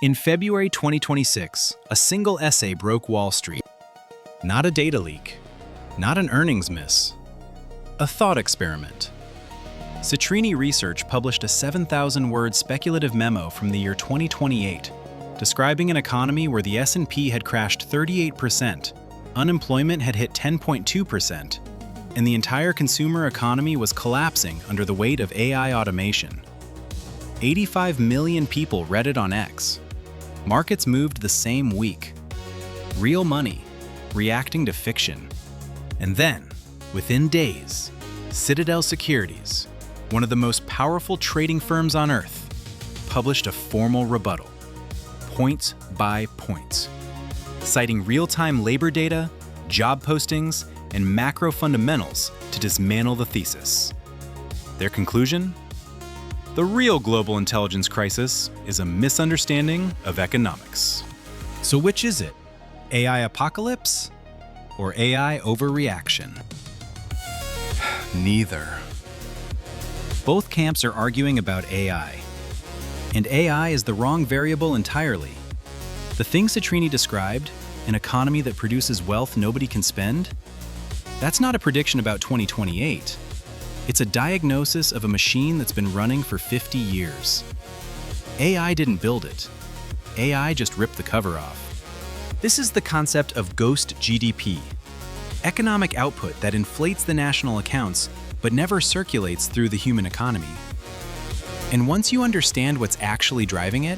In February 2026, a single essay broke Wall Street. Not a data leak, not an earnings miss, a thought experiment. Citrini Research published a 7,000-word speculative memo from the year 2028, describing an economy where the S&P had crashed 38%, unemployment had hit 10.2%, and the entire consumer economy was collapsing under the weight of AI automation. 85 million people read it on X. Markets moved the same week. Real money, reacting to fiction. And then, within days, Citadel Securities, one of the most powerful trading firms on Earth, published a formal rebuttal, points by points, citing real-time labor data, job postings, and macro fundamentals to dismantle the thesis. Their conclusion? The real global intelligence crisis is a misunderstanding of economics. So which is it? AI apocalypse or AI overreaction? Neither. Both camps are arguing about AI. And AI is the wrong variable entirely. The thing Citrini described, an economy that produces wealth nobody can spend, that's not a prediction about 2028. It's a diagnosis of a machine that's been running for 50 years. AI didn't build it. AI just ripped the cover off. This is the concept of Ghost GDP, economic output that inflates the national accounts but never circulates through the human economy. And once you understand what's actually driving it,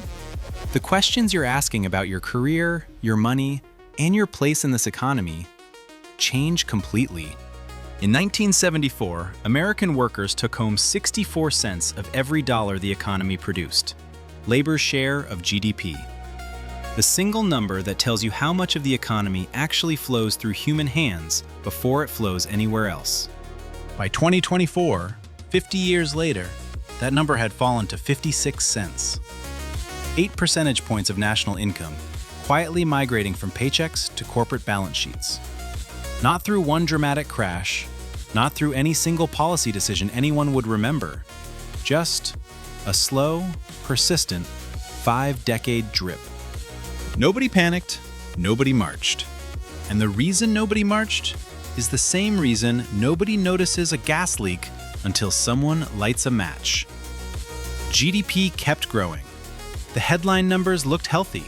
the questions you're asking about your career, your money, and your place in this economy change completely. In 1974, American workers took home 64 cents of every dollar the economy produced, labor's share of GDP. The single number that tells you how much of the economy actually flows through human hands before it flows anywhere else. By 2024, 50 years later, that number had fallen to 56 cents. 8 percentage points of national income, quietly migrating from paychecks to corporate balance sheets. Not through one dramatic crash, not through any single policy decision anyone would remember, just a slow, persistent, 5-decade drip. Nobody panicked, nobody marched. And the reason nobody marched is the same reason nobody notices a gas leak until someone lights a match. GDP kept growing. The headline numbers looked healthy.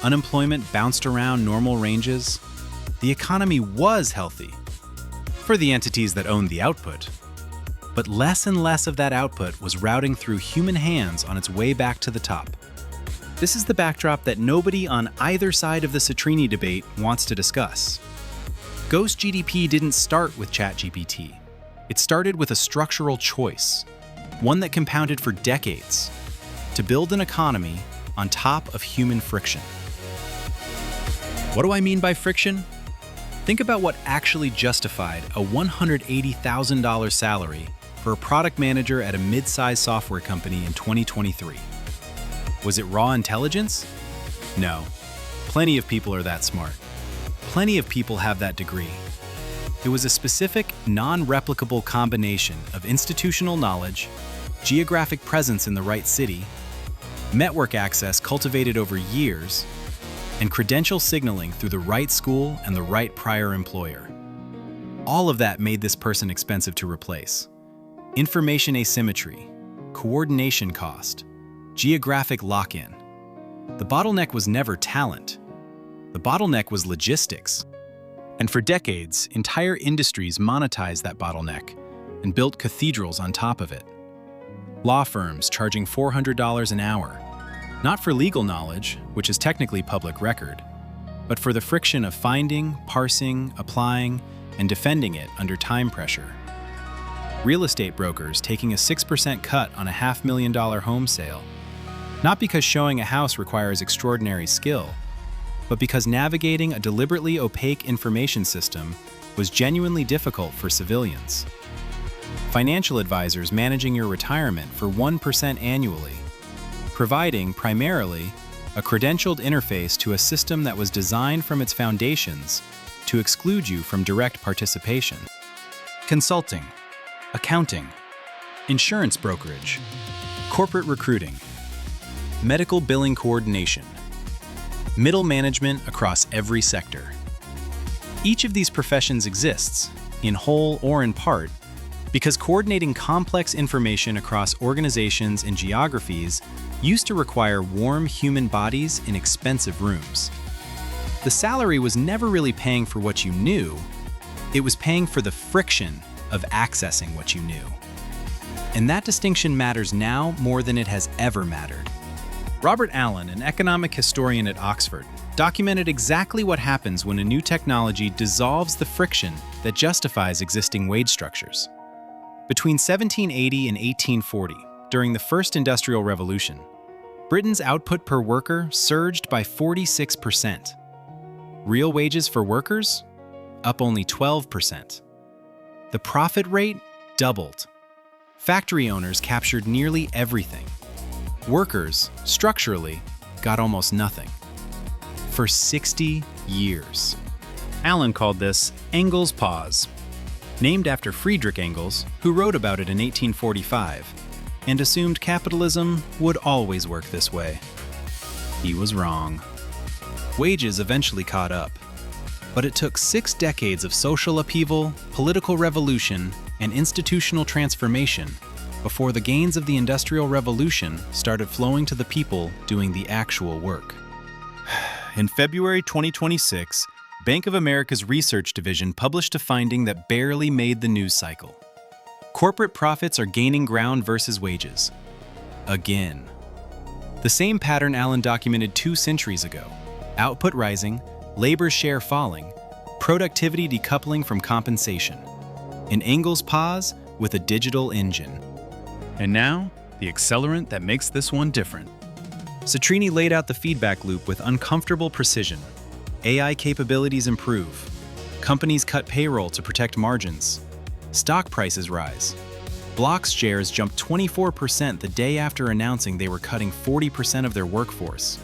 Unemployment bounced around normal ranges. The economy was healthy for the entities that owned the output. But less and less of that output was routing through human hands on its way back to the top. This is the backdrop that nobody on either side of the Citrini debate wants to discuss. Ghost GDP didn't start with ChatGPT. It started with a structural choice, one that compounded for decades, to build an economy on top of human friction. What do I mean by friction? Think about what actually justified a $180,000 salary for a product manager at a mid-sized software company in 2023. Was it raw intelligence? No. Plenty of people are that smart. Plenty of people have that degree. It was a specific, non-replicable combination of institutional knowledge, geographic presence in the right city, network access cultivated over years, and credential signaling through the right school and the right prior employer. All of that made this person expensive to replace. Information asymmetry, coordination cost, geographic lock-in. The bottleneck was never talent. The bottleneck was logistics. And for decades, entire industries monetized that bottleneck and built cathedrals on top of it. Law firms charging $400 an hour, not for legal knowledge, which is technically public record, but for the friction of finding, parsing, applying, and defending it under time pressure. Real estate brokers taking a 6% cut on a $500,000 home sale, not because showing a house requires extraordinary skill, but because navigating a deliberately opaque information system was genuinely difficult for civilians. Financial advisors managing your retirement for 1% annually, providing, primarily, a credentialed interface to a system that was designed from its foundations to exclude you from direct participation. Consulting, accounting, insurance brokerage, corporate recruiting. medical billing coordination, middle management across every sector. Each of these professions exists, in whole or in part, because coordinating complex information across organizations and geographies used to require warm human bodies in expensive rooms. The salary was never really paying for what you knew, it was paying for the friction of accessing what you knew. And that distinction matters now more than it has ever mattered. Robert Allen, an economic historian at Oxford, documented exactly what happens when a new technology dissolves the friction that justifies existing wage structures. Between 1780 and 1840, during the First Industrial Revolution, Britain's output per worker surged by 46%. Real wages for workers? Up only 12%. The profit rate doubled. Factory owners captured nearly everything. Workers, structurally, got almost nothing. For 60 years. Allen called this Engels' pause, named after Friedrich Engels, who wrote about it in 1845, and assumed capitalism would always work this way. He was wrong. Wages eventually caught up, but it took 6 decades of social upheaval, political revolution, and institutional transformation before the gains of the Industrial Revolution started flowing to the people doing the actual work. In February 2026, Bank of America's research division published a finding that barely made the news cycle. Corporate profits are gaining ground versus wages. Again. The same pattern Allen documented 2 centuries ago. Output rising, labor share falling, productivity decoupling from compensation. An Engels' pause with a digital engine. And now, the accelerant that makes this one different. Citrini laid out the feedback loop with uncomfortable precision. AI capabilities improve. Companies cut payroll to protect margins. Stock prices rise. Block's shares jumped 24% the day after announcing they were cutting 40% of their workforce.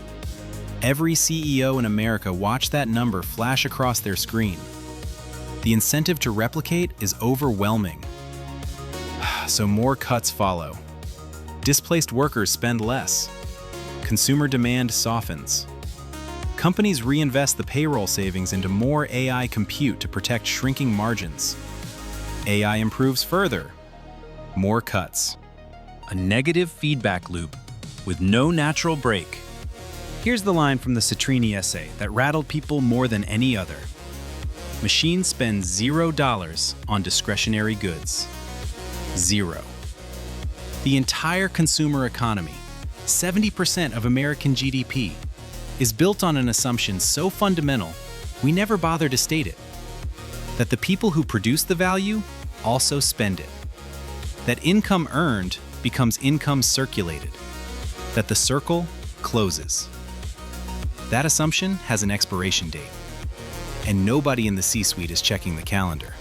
Every CEO in America watched that number flash across their screen. The incentive to replicate is overwhelming. So more cuts follow. Displaced workers spend less. Consumer demand softens. Companies reinvest the payroll savings into more AI compute to protect shrinking margins. AI improves further. More cuts. A negative feedback loop with no natural break. Here's the line from the Citrini essay that rattled people more than any other. Machines spend $0 on discretionary goods. 0. The entire consumer economy, 70% of American GDP, is built on an assumption so fundamental we never bother to state it. That the people who produce the value also spend it. That income earned becomes income circulated. That the circle closes. That assumption has an expiration date. And nobody in the C-suite is checking the calendar,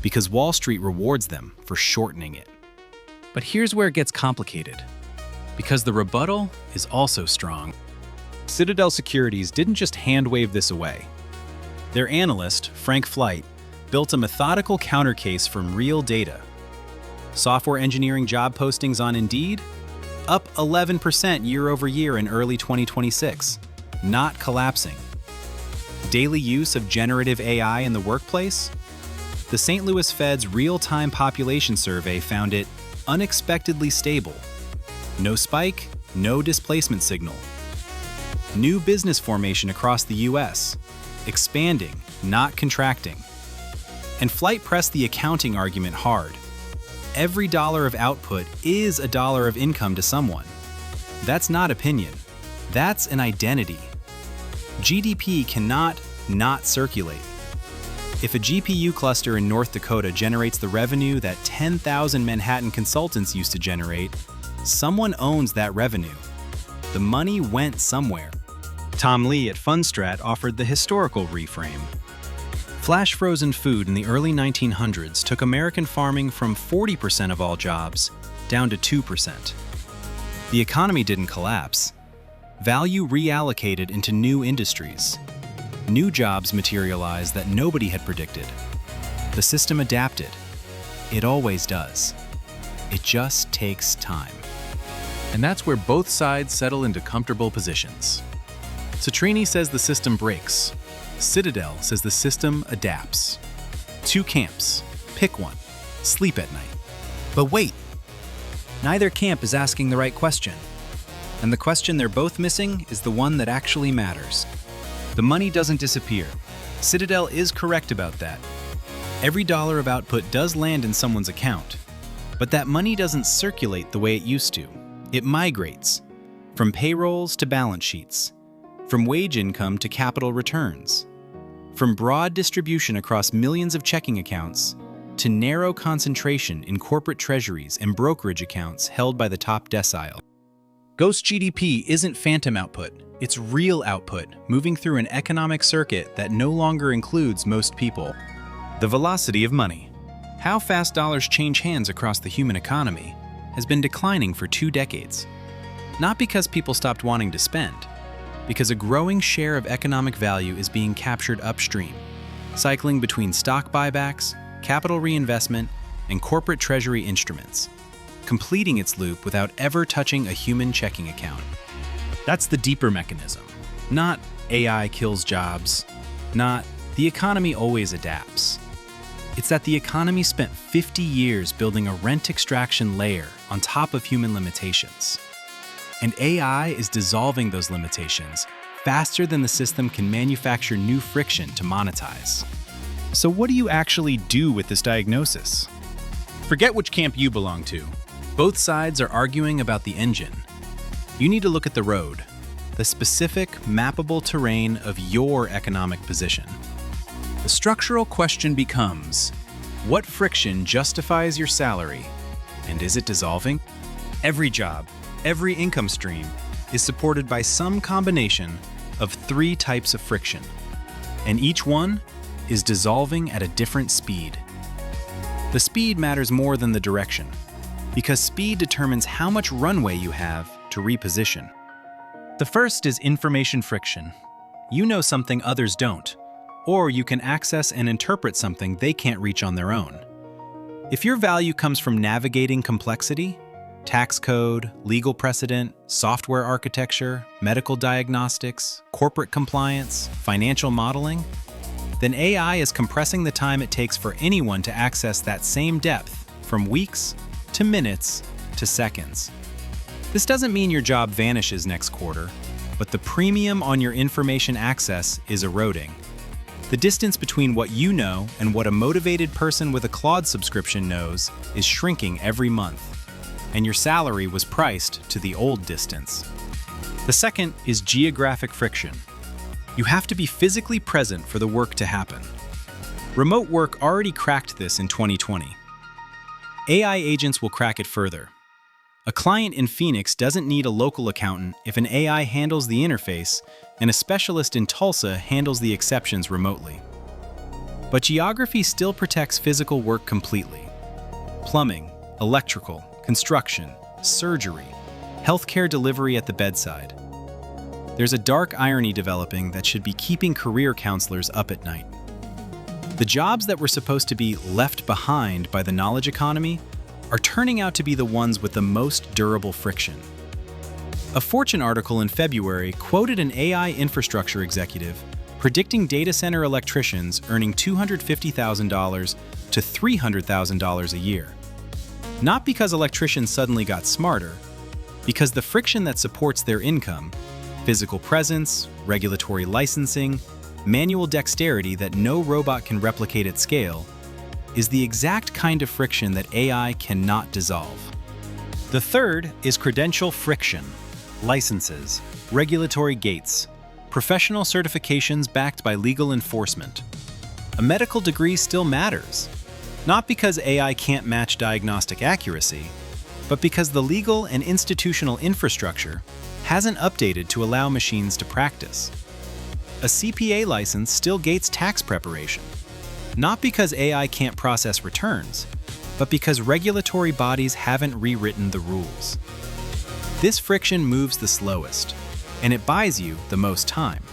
because Wall Street rewards them for shortening it. But here's where it gets complicated, because the rebuttal is also strong. Citadel Securities didn't just hand-wave this away. Their analyst, Frank Flight, built a methodical countercase from real data. Software engineering job postings on Indeed? Up 11% year over year in early 2026, not collapsing. Daily use of generative AI in the workplace? The St. Louis Fed's real-time population survey found it unexpectedly stable. No spike, no displacement signal. New business formation across the U.S., expanding, not contracting. And Flight pressed the accounting argument hard. Every dollar of output is a dollar of income to someone. That's not opinion. That's an identity. GDP cannot not circulate. If a GPU cluster in North Dakota generates the revenue that 10,000 Manhattan consultants used to generate, someone owns that revenue. The money went somewhere. Tom Lee at Fundstrat offered the historical reframe. Flash frozen food in the early 1900s took American farming from 40% of all jobs down to 2%. The economy didn't collapse. Value reallocated into new industries. New jobs materialized that nobody had predicted. The system adapted. It always does. It just takes time. And that's where both sides settle into comfortable positions. Citrini says the system breaks. Citadel says the system adapts. Two camps. Pick one. Sleep at night. But wait, neither camp is asking the right question. And the question they're both missing is the one that actually matters. The money doesn't disappear. Citadel is correct about that. Every dollar of output does land in someone's account, but that money doesn't circulate the way it used to. It migrates, from payrolls to balance sheets, from wage income to capital returns, from broad distribution across millions of checking accounts to narrow concentration in corporate treasuries and brokerage accounts held by the top decile. Ghost GDP isn't phantom output, it's real output moving through an economic circuit that no longer includes most people. The velocity of money, how fast dollars change hands across the human economy, has been declining for 2 decades. Not because people stopped wanting to spend, because a growing share of economic value is being captured upstream, cycling between stock buybacks, capital reinvestment, and corporate treasury instruments, completing its loop without ever touching a human checking account. That's the deeper mechanism. Not AI kills jobs, not the economy always adapts. It's that the economy spent 50 years building a rent extraction layer on top of human limitations. And AI is dissolving those limitations faster than the system can manufacture new friction to monetize. So what do you actually do with this diagnosis? Forget which camp you belong to. Both sides are arguing about the engine. You need to look at the road, the specific, mappable terrain of your economic position. The structural question becomes, what friction justifies your salary, and is it dissolving? Every job, every income stream is supported by some combination of 3 types of friction, and each one is dissolving at a different speed. The speed matters more than the direction, because speed determines how much runway you have to reposition. The first is information friction. You know something others don't, or you can access and interpret something they can't reach on their own. If your value comes from navigating complexity, tax code, legal precedent, software architecture, medical diagnostics, corporate compliance, financial modeling, then AI is compressing the time it takes for anyone to access that same depth from weeks to minutes to seconds. This doesn't mean your job vanishes next quarter, but the premium on your information access is eroding. The distance between what you know and what a motivated person with a Claude subscription knows is shrinking every month, and your salary was priced to the old distance. The second is geographic friction. You have to be physically present for the work to happen. Remote work already cracked this in 2020. AI agents will crack it further. A client in Phoenix doesn't need a local accountant if an AI handles the interface and a specialist in Tulsa handles the exceptions remotely. But geography still protects physical work completely. Plumbing, electrical, construction, surgery, healthcare delivery at the bedside. There's a dark irony developing that should be keeping career counselors up at night. The jobs that were supposed to be left behind by the knowledge economy are turning out to be the ones with the most durable friction. A Fortune article in February quoted an AI infrastructure executive predicting data center electricians earning $250,000 to $300,000 a year. Not because electricians suddenly got smarter, because the friction that supports their income, physical presence, regulatory licensing, manual dexterity that no robot can replicate at scale, is the exact kind of friction that AI cannot dissolve. The third is credential friction. Licenses, regulatory gates, professional certifications backed by legal enforcement. A medical degree still matters, not because AI can't match diagnostic accuracy, but because the legal and institutional infrastructure hasn't updated to allow machines to practice. A CPA license still gates tax preparation, not because AI can't process returns, but because regulatory bodies haven't rewritten the rules. This friction moves the slowest, and it buys you the most time.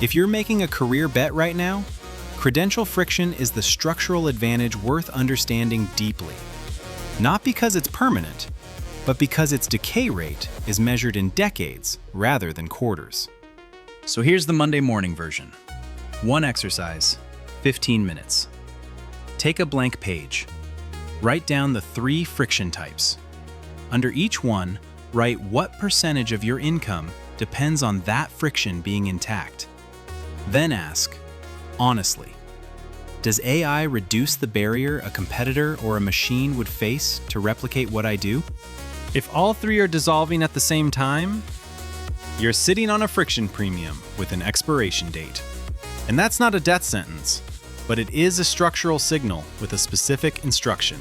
If you're making a career bet right now, credential friction is the structural advantage worth understanding deeply. Not because it's permanent, but because its decay rate is measured in decades rather than quarters. So here's the Monday morning version. 1 exercise, 15 minutes. Take a blank page. Write down the 3 friction types. Under each one, write what percentage of your income depends on that friction being intact. Then ask, honestly, does AI reduce the barrier a competitor or a machine would face to replicate what I do? If all 3 are dissolving at the same time, you're sitting on a friction premium with an expiration date. And that's not a death sentence, but it is a structural signal with a specific instruction.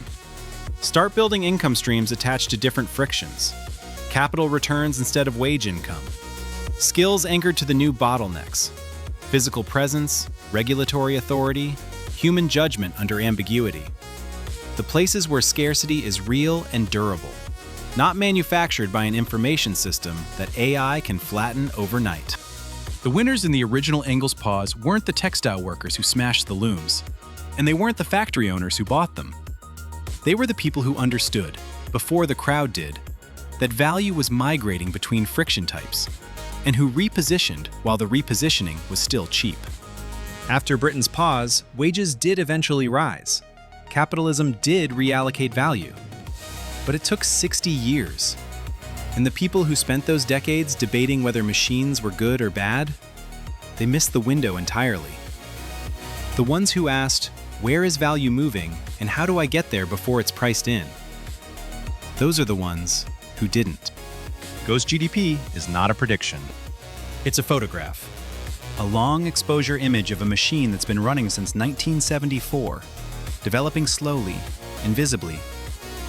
Start building income streams attached to different frictions. Capital returns instead of wage income. Skills anchored to the new bottlenecks. Physical presence, regulatory authority, human judgment under ambiguity. The places where scarcity is real and durable, not manufactured by an information system that AI can flatten overnight. The winners in the original Engels pause weren't the textile workers who smashed the looms, and they weren't the factory owners who bought them. They were the people who understood, before the crowd did, that value was migrating between friction types, and who repositioned while the repositioning was still cheap. After Britain's pause, wages did eventually rise. Capitalism did reallocate value. But it took 60 years. And the people who spent those decades debating whether machines were good or bad, they missed the window entirely. The ones who asked, where is value moving and how do I get there before it's priced in? Those are the ones who didn't. Ghost GDP is not a prediction. It's a photograph. A long exposure image of a machine that's been running since 1974, developing slowly, invisibly,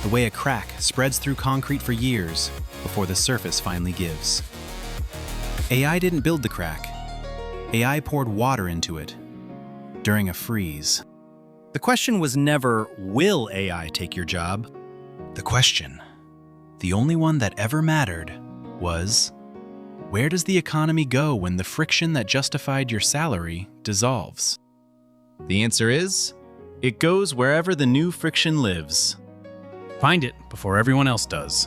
the way a crack spreads through concrete for years before the surface finally gives. AI didn't build the crack. AI poured water into it during a freeze. The question was never, will AI take your job? The question, the only one that ever mattered, was, where does the economy go when the friction that justified your salary dissolves? The answer is, it goes wherever the new friction lives. Find it before everyone else does.